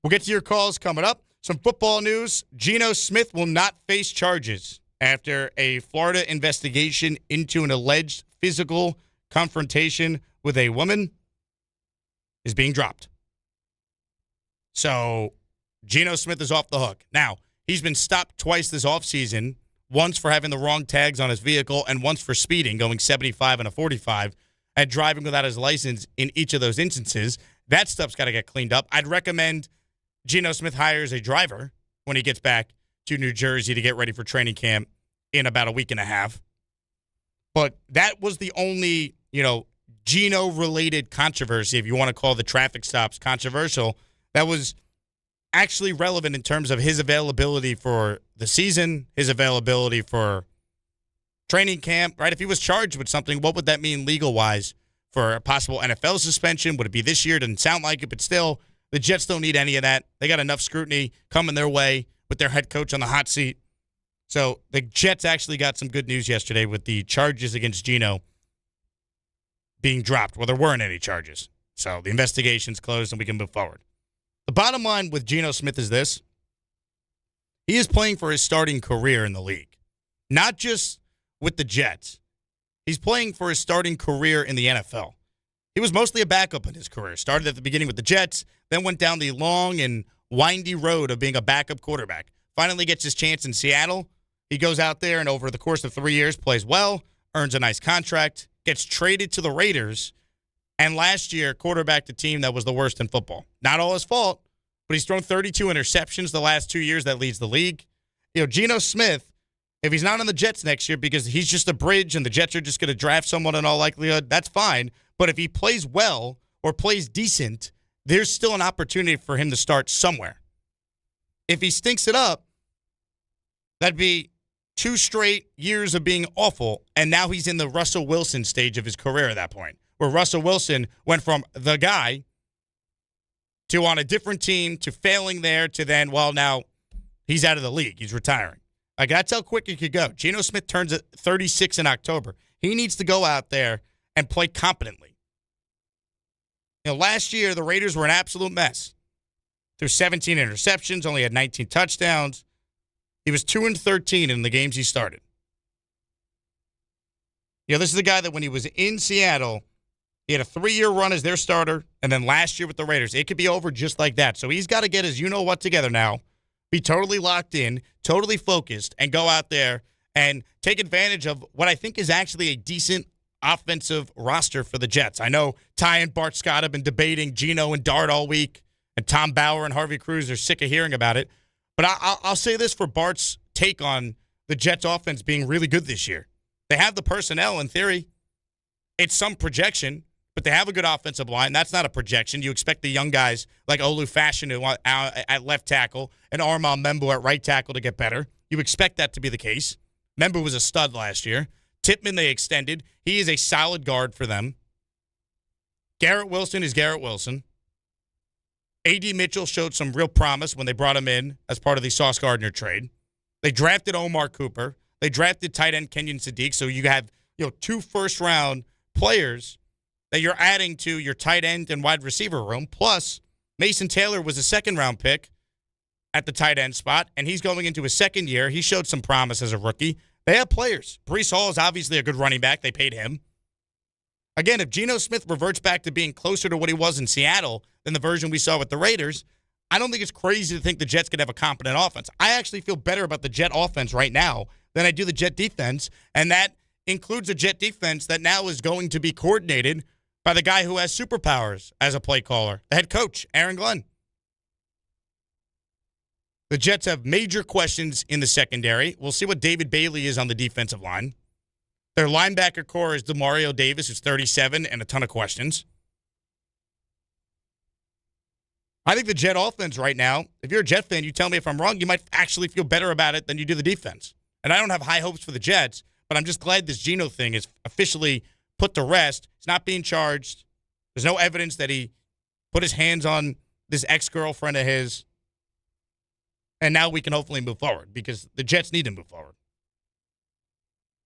We'll get to your calls coming up. Some football news. Geno Smith will not face charges after a Florida investigation into an alleged physical confrontation with a woman is being dropped. So Geno Smith is off the hook. Now, he's been stopped twice this offseason, once for having the wrong tags on his vehicle and once for speeding, going 75 and a 45, and driving without his license in each of those instances. That stuff's got to get cleaned up. I'd recommend Geno Smith hires a driver when he gets back to New Jersey to get ready for training camp in about a week and a half. But that was the only, Geno-related controversy, if you want to call the traffic stops controversial, that was actually relevant in terms of his availability for the season, his availability for training camp, right? If he was charged with something, what would that mean legal-wise for a possible NFL suspension? Would it be this year? Doesn't sound like it, but still, the Jets don't need any of that. They got enough scrutiny coming their way with their head coach on the hot seat. So the Jets actually got some good news yesterday with the charges against Geno being dropped. Well, there weren't any charges. So the investigation's closed and we can move forward. The bottom line with Geno Smith is this. He is playing for his starting career in the league. Not just with the Jets. He's playing for his starting career in the NFL. He was mostly a backup in his career. Started at the beginning with the Jets, then went down the long and windy road of being a backup quarterback. Finally gets his chance in Seattle. He goes out there and over the course of 3 years plays well, earns a nice contract, gets traded to the Raiders, and last year quarterbacked a team that was the worst in football. Not all his fault, but he's thrown 32 interceptions the last 2 years. That leads the league. Geno Smith, if he's not on the Jets next year because he's just a bridge and the Jets are just going to draft someone in all likelihood, that's fine. But if he plays well or plays decent, there's still an opportunity for him to start somewhere. If he stinks it up, that'd be 2 straight years of being awful, and now he's in the Russell Wilson stage of his career at that point, where Russell Wilson went from the guy to on a different team to failing there to then, well, now he's out of the league. He's retiring. Like, that's how quick it could go. Geno Smith turns 36 in October. He needs to go out there and play competently. Last year, the Raiders were an absolute mess. Threw 17 interceptions, only had 19 touchdowns. He was 2-13 in the games he started. This is a guy that when he was in Seattle, he had a 3-year run as their starter, and then last year with the Raiders, it could be over just like that. So he's got to get his you-know-what together now, be totally locked in, totally focused, and go out there and take advantage of what I think is actually a decent offensive roster for the Jets. I know Ty and Bart Scott have been debating Geno and Dart all week, and Tom Bauer and Harvey Cruz are sick of hearing about it. But I'll say this for Bart's take on the Jets' offense being really good this year. They have the personnel in theory. It's some projection, but they have a good offensive line. That's not a projection. You expect the young guys like Olu Fashanu at left tackle and Armand Membo at right tackle to get better. You expect that to be the case. Membo was a stud last year. Tippmann they extended. He is a solid guard for them. Garrett Wilson is Garrett Wilson. A.D. Mitchell showed some real promise when they brought him in as part of the Sauce Gardner trade. They drafted Omar Cooper. They drafted tight end Kenyon Sadiq. So you have 2 first-round players that you're adding to your tight end and wide receiver room. Plus, Mason Taylor was a second-round pick at the tight end spot, and he's going into his second year. He showed some promise as a rookie. They have players. Breece Hall is obviously a good running back. They paid him. Again, if Geno Smith reverts back to being closer to what he was in Seattle than the version we saw with the Raiders, I don't think it's crazy to think the Jets could have a competent offense. I actually feel better about the Jet offense right now than I do the Jet defense, and that includes a Jet defense that now is going to be coordinated by the guy who has superpowers as a play caller, the head coach, Aaron Glenn. The Jets have major questions in the secondary. We'll see what David Bailey is on the defensive line. Their linebacker core is Demario Davis, who's 37, and a ton of questions. I think the Jet offense right now, if you're a Jet fan, you tell me if I'm wrong, you might actually feel better about it than you do the defense. And I don't have high hopes for the Jets, but I'm just glad this Geno thing is officially put to rest. He's not being charged. There's no evidence that he put his hands on this ex-girlfriend of his. And now we can hopefully move forward because the Jets need to move forward.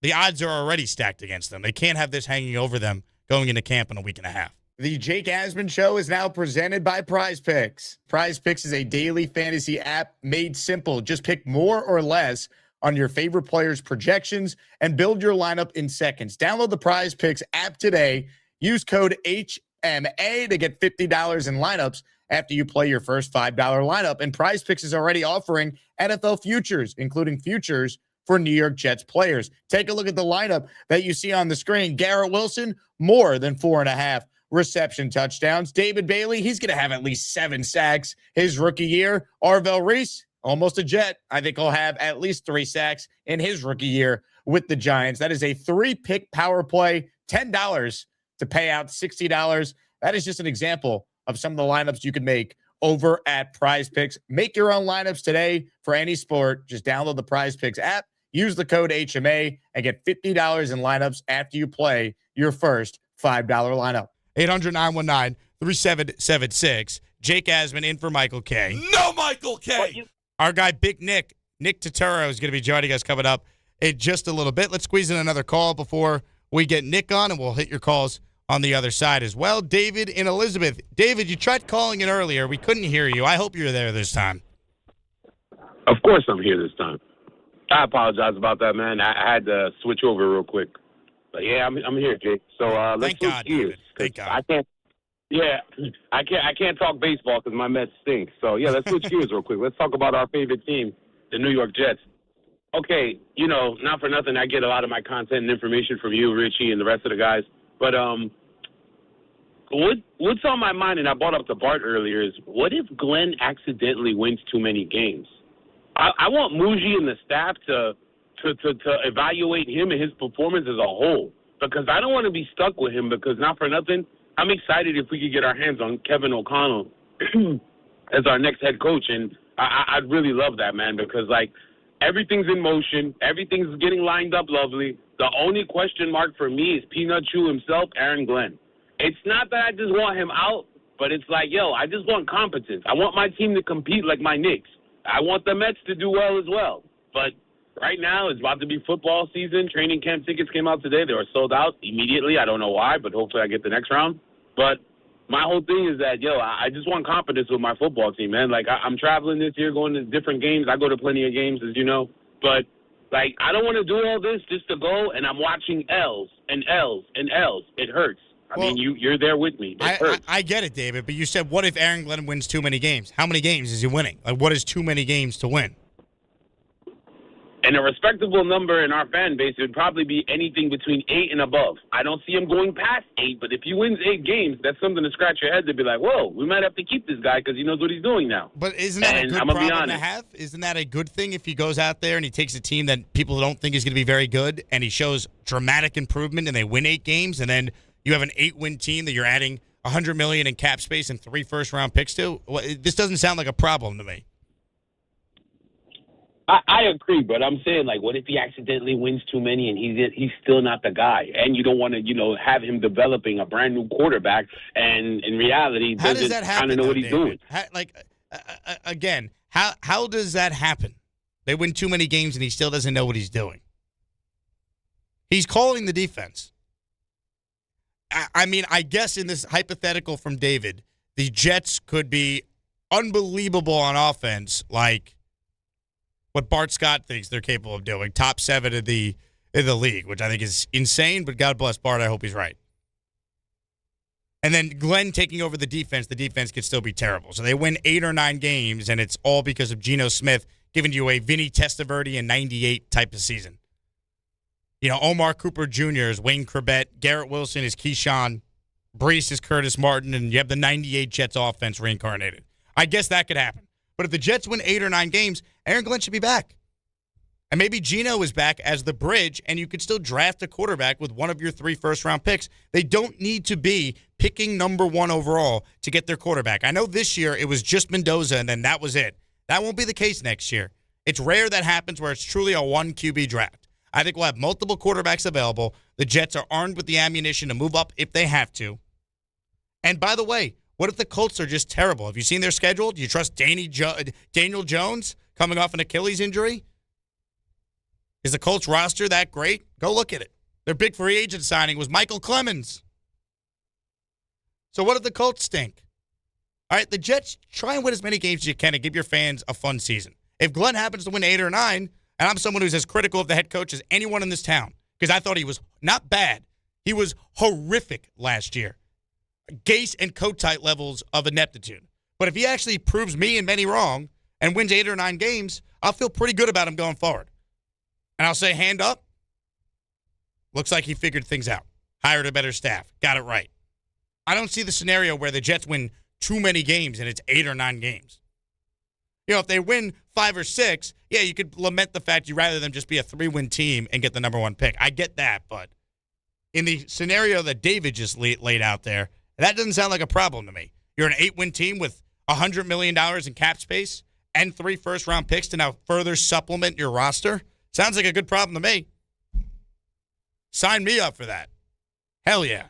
The odds are already stacked against them. They can't have this hanging over them going into camp in a week and a half. The Jake Asman Show is now presented by PrizePicks. PrizePicks is a daily fantasy app made simple. Just pick more or less on your favorite players' projections and build your lineup in seconds. Download the PrizePicks app today. Use code HMA to get $50 in lineups after you play your first $5 lineup. And PrizePicks is already offering NFL futures, including futures for New York Jets players. Take a look at the lineup that you see on the screen. Garrett Wilson, more than 4.5 reception touchdowns. David Bailey, he's going to have at least 7 sacks his rookie year. Arvell Reese, almost a Jet. I think he'll have at least 3 sacks in his rookie year with the Giants. That is a 3-pick power play, $10 to pay out $60. That is just an example of some of the lineups you can make over at PrizePicks. Make your own lineups today for any sport. Just download the PrizePicks app, use the code HMA, and get $50 in lineups after you play your first $5 lineup. 800-919-3776. Jake Asman in for Michael K. No Michael K. Our guy, Big Nick Totoro, is going to be joining us coming up in just a little bit. Let's squeeze in another call before we get Nick on, and we'll hit your calls on the other side as well. David in Elizabeth. David, you tried calling in earlier. We couldn't hear you. I hope you're there this time. Of course I'm here this time. I apologize about that, man. I had to switch over real quick. But yeah, I'm here, Jake. So let's switch gears. Thank God. I can't talk baseball because my Mets stink. So yeah, let's switch gears real quick. Let's talk about our favorite team, the New York Jets. Okay, not for nothing, I get a lot of my content and information from you, Richie, and the rest of the guys. But what's on my mind, and I brought up to Bart earlier, is what if Glenn accidentally wins too many games? I want Muji and the staff to evaluate him and his performance as a whole, because I don't want to be stuck with him, because not for nothing, I'm excited if we could get our hands on Kevin O'Connell as our next head coach, and I'd really love that, man, because, everything's in motion, everything's getting lined up lovely. The only question mark for me is Peanut Chew himself, Aaron Glenn. It's not that I just want him out, but it's I just want competence. I want my team to compete like my Knicks. I want the Mets to do well as well, but right now, it's about to be football season. Training camp tickets came out today. They were sold out immediately. I don't know why, but hopefully I get the next round. But my whole thing is that, I just want confidence with my football team, man. I'm traveling this year, going to different games. I go to plenty of games, as you know. But, I don't want to do all this just to go, and I'm watching L's and L's and L's. It hurts. I mean, you're there with me. It hurts. I get it, David, but you said, what if Aaron Glenn wins too many games? How many games is he winning? What is too many games to win? And a respectable number in our fan base would probably be anything between 8 and above. I don't see him going past 8, but if he wins 8 games, that's something to scratch your head to be like, whoa, we might have to keep this guy because he knows what he's doing now. But isn't that a good problem to have? Isn't that a good thing if he goes out there and he takes a team that people don't think is going to be very good and he shows dramatic improvement and they win 8 games, and then you have an 8-win team that you're adding $100 million in cap space and 3 first-round picks to? This doesn't sound like a problem to me. I agree, but I'm saying, what if he accidentally wins too many and he's still not the guy? And you don't want to, have him developing a brand new quarterback, and in reality, doesn't kind of know what he's doing. Again, how does that happen? They win too many games and he still doesn't know what he's doing. He's calling the defense. I mean, I guess in this hypothetical from David, the Jets could be unbelievable on offense, like what Bart Scott thinks they're capable of doing, top 7 in the league, which I think is insane, but God bless Bart, I hope he's right. And then Glenn taking over the defense could still be terrible. So they win 8 or 9 games, and it's all because of Geno Smith giving you a Vinny Testaverde in 98 type of season. Omar Cooper Jr. is Wayne Corbett, Garrett Wilson is Keyshawn, Brees is Curtis Martin, and you have the 98 Jets offense reincarnated. I guess that could happen. But if the Jets win 8 or 9 games, Aaron Glenn should be back. And maybe Geno is back as the bridge, and you could still draft a quarterback with one of your 3 first-round picks. They don't need to be picking number 1 overall to get their quarterback. I know this year it was just Mendoza, and then that was it. That won't be the case next year. It's rare that happens where it's truly a 1 QB draft. I think we'll have multiple quarterbacks available. The Jets are armed with the ammunition to move up if they have to. And by the way, what if the Colts are just terrible? Have you seen their schedule? Do you trust Daniel Jones coming off an Achilles injury? Is the Colts roster that great? Go look at it. Their big free agent signing was Michael Clemens. So what if the Colts stink? All right, the Jets, try and win as many games as you can and give your fans a fun season. If Glenn happens to win 8 or 9, and I'm someone who's as critical of the head coach as anyone in this town, because I thought he was not bad, he was horrific last year. Gase and Kotite levels of ineptitude. But if he actually proves me and many wrong and wins 8 or 9 games, I'll feel pretty good about him going forward. And I'll say, hand up, looks like he figured things out. Hired a better staff. Got it right. I don't see the scenario where the Jets win too many games and it's 8 or 9 games. You know, if they win 5 or 6, yeah, you could lament the fact you'd rather them just be a 3-win team and get the number 1 pick. I get that, but in the scenario that David just laid out there, that doesn't sound like a problem to me. You're an 8-win team with $100 million in cap space and 3 first-round picks to now further supplement your roster. Sounds like a good problem to me. Sign me up for that. Hell yeah.